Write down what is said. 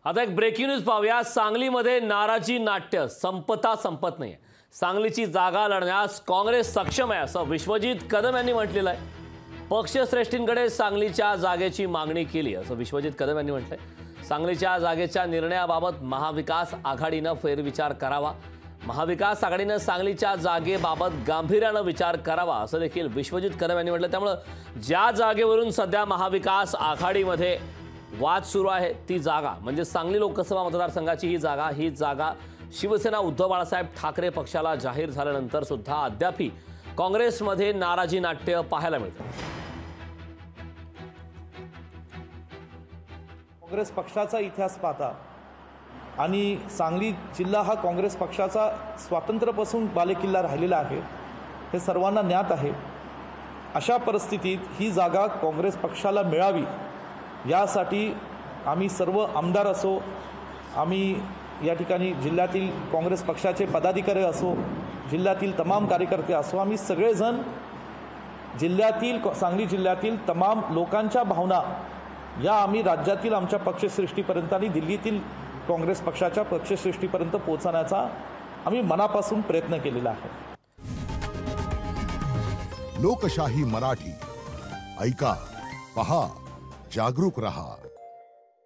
आता एक breaking news पाहूया। सांगलीमध्ये नाराजी नाट्य संपत नाहीये। सांगलीची जागा लढण्यास काँग्रेस सक्षम आहे असं विश्वजित कदम यांनी म्हटलेलं आहे। पक्षश्रेष्ठींकडे सांगलीच्या जागेची मागणी केली असं विश्वजित कदम यांनी म्हटलंय। सांगलीच्या जागेच्या निर्णयाबाबत महाविकास आघाडीनं फेरविचार करावा। महाविकास आघाडीनं सांगलीच्या जागेबाबत गांभीर्यानं विचार करावा असं देखील विश्वजित कदम यांनी म्हटलं। त्यामुळे ज्या जागेवरून सध्या महाविकास आघाडीमध्ये वाद सुरू आहे ती जागा म्हणजे सांगली लोकसभा मतदारसंघाची ही जागा शिवसेना उद्धव बाळासाहेब ठाकरे पक्षाला जाहीर झाल्यानंतर सुद्धा अद्यापही काँग्रेसमध्ये नाराजी नाट्य पाहायला मिळतं। काँग्रेस पक्षाचा इतिहास पाहता आणि सांगली जिल्हा हा काँग्रेस पक्षाचा स्वातंत्र्यापासून बालेकिल्ला राहिलेला आहे हे सर्वांना ज्ञात आहे। अशा परिस्थितीत ही जागा काँग्रेस पक्षाला मिळावी यासाठी आम्ही सर्व आमदार असो, आम्ही या ठिकाणी जिल्ह्यातील काँग्रेस पक्षाचे पदाधिकारी असो, जिल्ह्यातील तमाम कार्यकर्ते असो, आम्ही सगळेजण सांगली जिल्ह्यातील तमाम लोकांच्या भावना या आम्ही राज्यातील आमच्या पक्षश्रेष्ठीपर्यंत आणि दिल्लीतील काँग्रेस पक्षाच्या पक्षश्रेष्ठीपर्यंत पोहोचण्याचा आम्ही मनापासून प्रयत्न केलेला आहे। लोकशाही मराठी ऐका, पहा, जागरूक रहा।